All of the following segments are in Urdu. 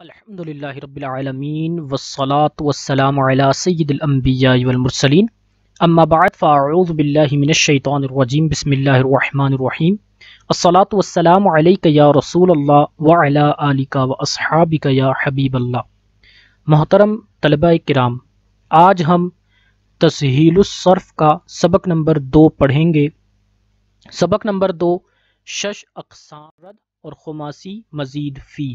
الحمدللہ رب العالمین والصلاة والسلام علی سید الانبیاء والمرسلین اما بعد فاعوذ باللہ من الشیطان الرجیم بسم اللہ الرحمن الرحیم الصلاة والسلام علیک یا رسول اللہ وعلی آلک واصحابک یا حبیب اللہ۔ محترم طلبہ کرام، آج ہم تسہیل الصرف کا سبق نمبر 2 پڑھیں گے۔ سبق نمبر 2 شش اقسام رد اور خماسی مزید فی،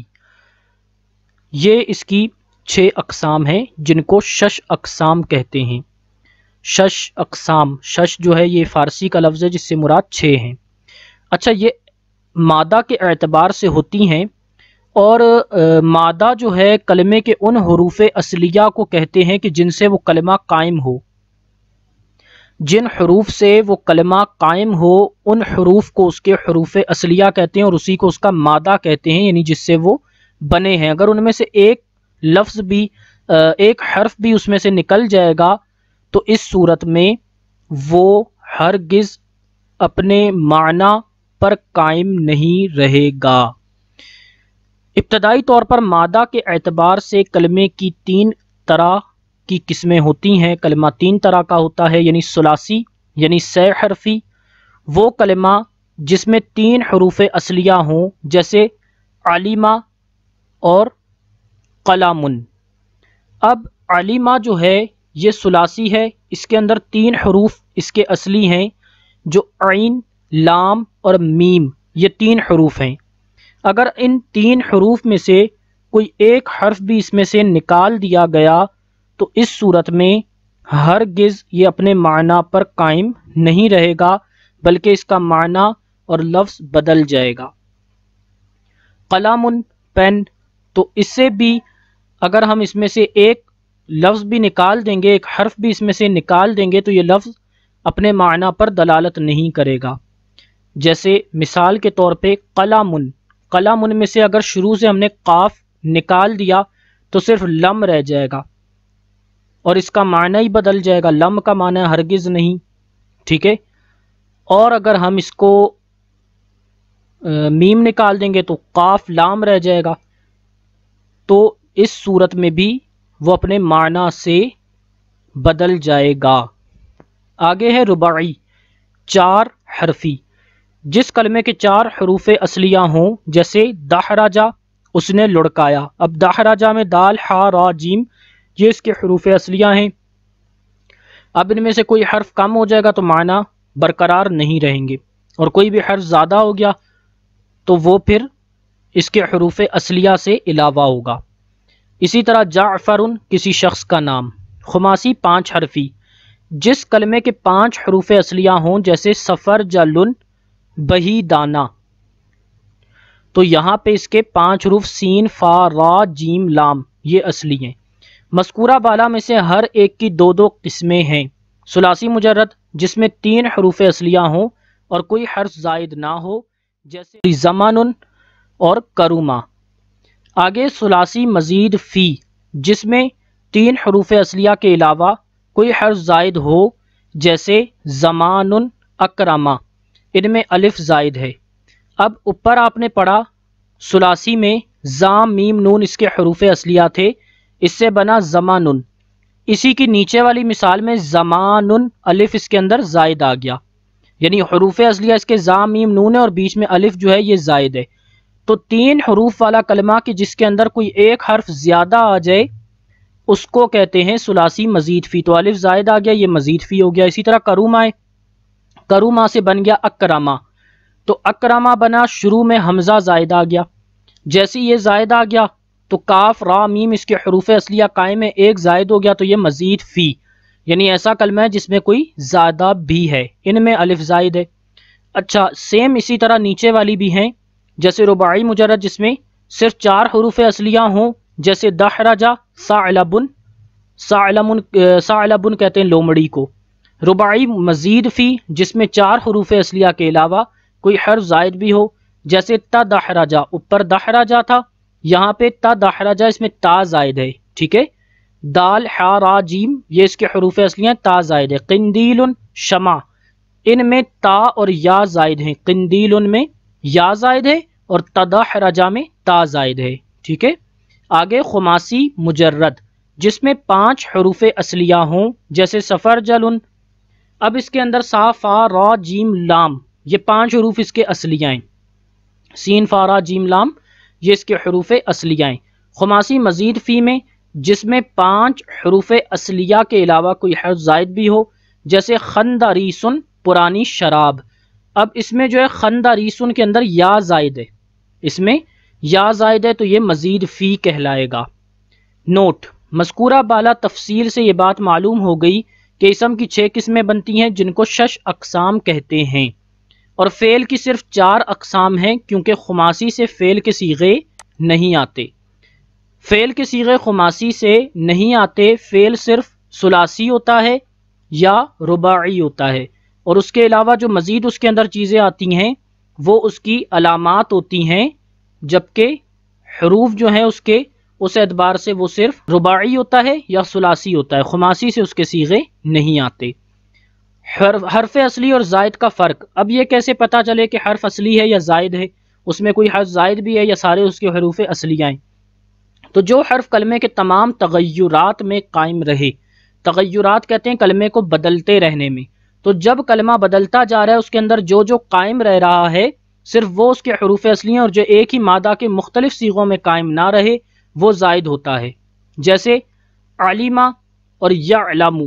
یہ اس کی 6 اقسام ہیں جن کو شش اقسام کہتے ہیں۔ شش اقسام، شش جو ہے یہ فارسی کا لفظ ہے جس سے مراد 6 ہیں۔ اچھا، یہ مادہ کے اعتبار سے ہوتی ہیں، اور مادہ جو ہے کلمے کے ان حروف اصلیہ کو کہتے ہیں کہ جن سے وہ کلمہ قائم ہو۔ جن حروف سے وہ کلمہ قائم ہو ان حروف کو اس کے حروف اصلیہ کہتے ہیں، اور اسی کو اس کا مادہ کہتے ہیں، یعنی جس سے وہ بنے ہیں۔ اگر ان میں سے ایک لفظ بھی، ایک حرف بھی اس میں سے نکل جائے گا تو اس صورت میں وہ ہرگز اپنے معنی پر قائم نہیں رہے گا۔ ابتدائی طور پر مادہ کے اعتبار سے کلمے کی 3 طرح کی قسمیں ہوتی ہیں۔ کلمہ 3 طرح کا ہوتا ہے، یعنی ثلاثی یعنی 6 حرفی، وہ کلمہ جس میں 3 حروف اصلیہ ہوں، جیسے علیمہ اور قلامن۔ اب علیمہ جو ہے یہ ثلاثی ہے، اس کے اندر 3 حروف اس کے اصلی ہیں، جو عین، لام اور میم، یہ 3 حروف ہیں۔ اگر ان 3 حروف میں سے کوئی ایک حرف بھی اس میں سے نکال دیا گیا تو اس صورت میں ہرگز یہ اپنے معنی پر قائم نہیں رہے گا، بلکہ اس کا معنی اور لفظ بدل جائے گا۔ قلامن، پین، تو اس سے بھی اگر ہم اس میں سے ایک لفظ بھی نکال دیں گے، ایک حرف بھی اس میں سے نکال دیں گے تو یہ لفظ اپنے معنی پر دلالت نہیں کرے گا۔ جیسے مثال کے طور پہ قلامن، قلامن میں سے اگر شروع سے ہم نے قاف نکال دیا تو صرف لم رہ جائے گا، اور اس کا معنی ہی بدل جائے گا، لم کا معنی ہرگز نہیں، ٹھیک ہے۔ اور اگر ہم اس کو میم نکال دیں گے تو قاف لام رہ جائے گا، تو اس صورت میں بھی وہ اپنے معنی سے بدل جائے گا۔ آگے ہے رباعی، 4 حرفی، جس کلمے کے 4 حروف اصلیہ ہوں، جیسے دحرجہ، اس نے لڑکایا۔ اب دحرجہ میں دال، حا، را، جیم، یہ اس کے حروف اصلیہ ہیں۔ اب ان میں سے کوئی حرف کم ہو جائے گا تو معنی برقرار نہیں رہیں گے، اور کوئی بھی حرف زیادہ ہو گیا تو وہ پھر اس کے حروف اصلیہ سے علاوہ ہوگا۔ اسی طرح جعفرن، کسی شخص کا نام۔ خماسی، 5 حرفی، جس کلمے کے 5 حروف اصلیہ ہوں، جیسے سفر، جلن، بہی، دانا، تو یہاں پہ اس کے 5 حروف سین، فا، را، جیم، لام، یہ اصلی ہیں۔ مذکورہ بالا میں سے ہر ایک کی 2 قسمیں ہیں۔ ثلاثی مجرد، جس میں 3 حروف اصلیہ ہوں اور کوئی حرف زائد نہ ہو، جیسے زمانن اور کروما۔ آگے ثلاثی مزید فی، جس میں 3 حروف اصلیہ کے علاوہ کوئی حرف زائد ہو، جیسے زمانن، اکرما، ان میں الف زائد ہے۔ اب اوپر آپ نے پڑھا ثلاثی میں زام، میم، نون اس کے حروف اصلیہ تھے، اس سے بنا زمانن۔ اسی کی نیچے والی مثال میں زمانن، الف اس کے اندر زائد آ گیا، یعنی حروف اصلیہ اس کے زام، میم، نون ہے، اور بیچ میں الف جو ہے یہ زائد ہے۔ تو 3 حروف والا کلمہ کہ جس کے اندر کوئی ایک حرف زیادہ آ جائے اس کو کہتے ہیں ثلاثی مزید فی۔ تو الف زائد آ گیا، یہ مزید فی ہو گیا۔ اسی طرح کروما ہے، کروما سے بن گیا اکرما، تو اکرما بنا، شروع میں حمزہ زائد آ گیا، جیسے یہ زائد آ گیا تو کاف، را، میم اس کے حروف اصلیہ قائم ہے، ایک زائد ہو گیا تو یہ مزید فی، یعنی ایسا کلمہ ہے جس میں کوئی زیادہ بھی ہے، ان میں الف زائد ہے۔ اچھا، سیم اسی طرح نیچے والی بھی ہیں، جیسے رباعی مجرد جس میں صرف 4 حروف اصلیہ ہوں، جیسے دحرجہ، ثعلبن، ثعلبن کہتے ہیں لومڑی کو۔ رباعی مزید فی، جس میں 4 حروف اصلیہ کے علاوہ کوئی حرف زائد بھی ہو، جیسے تدحرجہ، اوپر دحرجہ تھا، یہاں پہ تدحرجہ، اس میں تا زائد ہے، ٹھیک ہے۔ دال، حا، را، جیم، یہ اس کے حروف اصلیہ ہیں، تا زائد ہے۔ قندیل، شمع، ان میں تا اور یا زائد ہیں، قندیل میں یا زائد ہے اور تدحرجہ میں تا زائد ہے، ٹھیک ہے۔ آگے خماسی مجرد جس میں 5 حروف اصلیہ ہوں، جیسے سفر جلن. اب اس کے اندر صا فا را جیم لام، یہ 5 حروف اس کے اصلیہ ہیں. سین فا را جیم لام یہ اس کے حروف اصلیہ ہیں. خماسی مزید فی میں جس میں 5 حروف اصلیہ کے علاوہ کوئی حرف زائد بھی ہو، جیسے خندریسن پرانی شراب. اب اس میں جو ہے خندریسن کے اندر یا زائد ہے، اس میں یا زائد ہے تو یہ مزید فی کہلائے گا. نوٹ: مذکورہ بالا تفصیل سے یہ بات معلوم ہو گئی کہ اسم کی 6 قسمیں بنتی ہیں جن کو 6 اقسام کہتے ہیں، اور فعل کی صرف 4 اقسام ہیں کیونکہ خماسی سے فعل کے صیغے نہیں آتے. فعل کے صیغے خماسی سے نہیں آتے، فعل صرف ثلاثی ہوتا ہے یا رباعی ہوتا ہے، اور اس کے علاوہ جو مزید اس کے اندر چیزیں آتی ہیں وہ اس کی علامات ہوتی ہیں، جبکہ حروف جو ہیں اس اعتبار سے وہ صرف رباعی ہوتا ہے یا ثلاثی ہوتا ہے، خماسی سے اس کے صیغے نہیں آتے. حرف اصلی اور زائد کا فرق. اب یہ کیسے پتہ چلے کہ حرف اصلی ہے یا زائد ہے، اس میں کوئی حرف زائد بھی ہے یا سارے اس کے حروف اصلیہ ہیں؟ تو جو حرف کلمے کے تمام تغیرات میں قائم رہے، تغیرات کہتے ہیں کلمے کو بدلتے رہنے میں، تو جب کلمہ بدلتا جا رہا ہے اس کے اندر جو قائم رہ رہا ہے صرف وہ اس کے حروف اصلی ہیں، اور جو ایک ہی مادہ کے مختلف صیغوں میں قائم نہ رہے وہ زائد ہوتا ہے. جیسے علیمہ اور یعلم.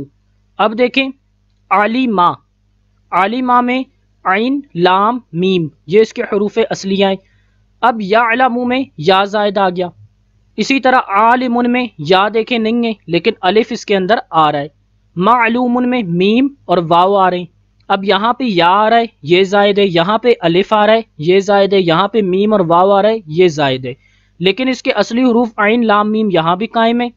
اب دیکھیں علیمہ، علیمہ میں عین لام میم یہ اس کے حروف اصلیہ ہیں. اب یعلم میں یا زائد آ گیا. اسی طرح عالمن میں یا دیکھیں نہیں ہے لیکن الف اس کے اندر آ رہا ہے. معلومن میں میم اور واو آ رہے ہیں. اب یہاں پہ یا آ رہا ہے یہ زائد ہے، یہاں پہ الف آ رہا ہے یہ زائد ہے، یہاں پہ میم اور واو آ رہا ہے یہ زائد ہے، لیکن اس کے اصلی حروف عین لام میم یہاں بھی قائم ہے،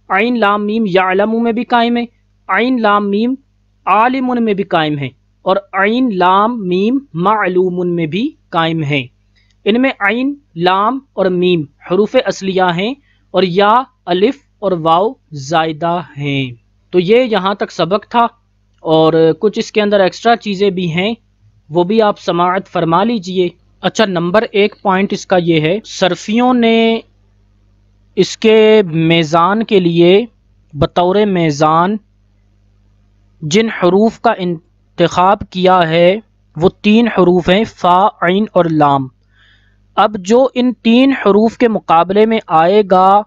عین لام میم یعلم میں بھی قائم ہے، عین لام میم عالمن میں بھی قائم ہے، اور عین لام میم معلومن میں بھی قائم ہیں. ان میں عین لام اور میم حروف اصلیہ ہیں اور یا الف اور واو زائدہ ہیں. تو یہ یہاں تک سبق تھا، اور کچھ اس کے اندر ایکسٹرا چیزیں بھی ہیں وہ بھی آپ سماعت فرما لیجئے. اچھا، نمبر 1 پوائنٹ اس کا یہ ہے، صرفیوں نے اس کے میزان کے لیے بطور میزان جن حروف کا انتخاب کیا ہے وہ 3 حروف ہیں، فا، عین اور لام. اب جو ان 3 حروف کے مقابلے میں آئے گا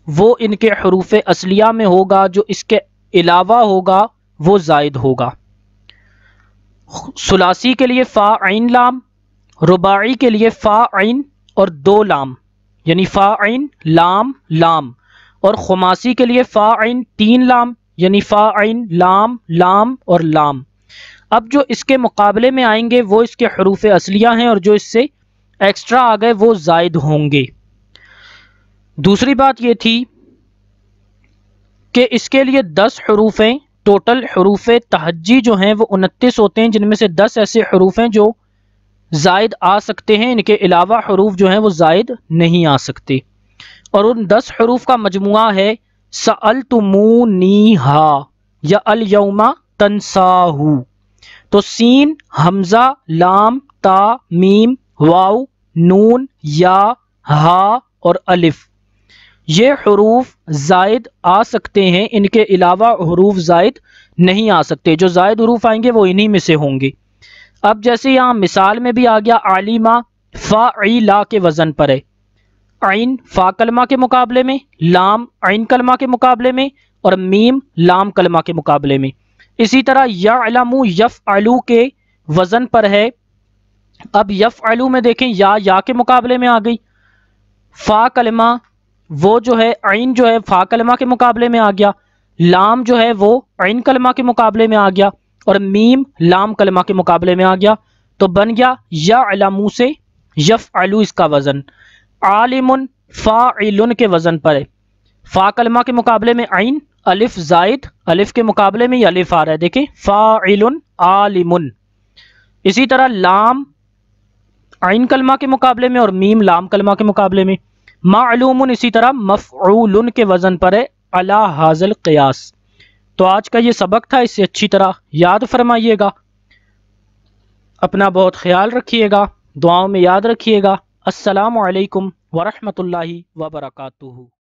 وہ ان کے حروف اصلیہ میں ہوگا، جو اس کے علاوہ ہوگا وہ زائد ہوگا. ثلاثی کے لیے فا عین لام، رباعی کے لیے فا عین اور 2 لام یعنی فا عین لام لام، اور خماسی کے لیے فا عین 3 لام یعنی فا عین لام لام اور لام. اب جو اس کے مقابلے میں آئیں گے وہ اس کے حروف اصلیہ ہیں، اور جو اس سے ایکسٹرا آ گئے وہ زائد ہوں گے. دوسری بات یہ تھی کہ اس کے لیے 10 حروف ہیں. ٹوٹل حروف تہجی جو ہیں وہ 29 ہوتے ہیں، جن میں سے 10 ایسے حروف ہیں جو زائد آ سکتے ہیں، ان کے علاوہ حروف جو ہیں وہ زائد نہیں آ سکتے. اور ان 10 حروف کا مجموعہ ہے سألتمونیہا یا الیوم تنساہو. تو سین، حمزہ، لام، تا، میم، واو، نون، یا، ہا اور الف یہ حروف زائد آ سکتے ہیں، ان کے علاوہ حروف زائد نہیں آ سکتے. جو زائد حروف آئیں گے وہ انہی میں سے ہوں گے. اب جیسے یہاں مثال میں بھی آ گیا، علیمہ فاعیلا کے وزن پر ہے، عین فا کلمہ کے مقابلے میں، لام عین کلمہ کے مقابلے میں، اور میم لام کلمہ کے مقابلے میں. اسی طرح یعلم یفعلو کے وزن پر ہے. اب یفعلو میں دیکھیں یا کے مقابلے میں آ گئی، فا کلمہ وہ جو ہے عین جو ہے فا کلمہ کے مقابلے میں آ گیا، لام جو ہے وہ عین کلمہ کے مقابلے میں آ گیا، اور میم لام کلمہ کے مقابلے میں آ گیا. تو بن گیا یعلم سے یفعلو اس کا وزن. عالم فاعل کے وزن پر ہے، فا کلمہ کے مقابلے میں عین، الف زائد، الف کے مقابلے میں یہ الف آ رہا ہے، دیکھیں فاعل عالم. اسی طرح لام عین کلمہ کے مقابلے میں اور میم لام کلمہ کے مقابلے میں. معلوم اسی طرح مفعول کے وزن پر ہے علی ھذا القیاس. تو آج کا یہ سبق تھا، اسے اچھی طرح یاد فرمائیے گا. اپنا بہت خیال رکھیے گا، دعاؤں میں یاد رکھیے گا. السلام علیکم ورحمۃ اللہ وبرکاتہ۔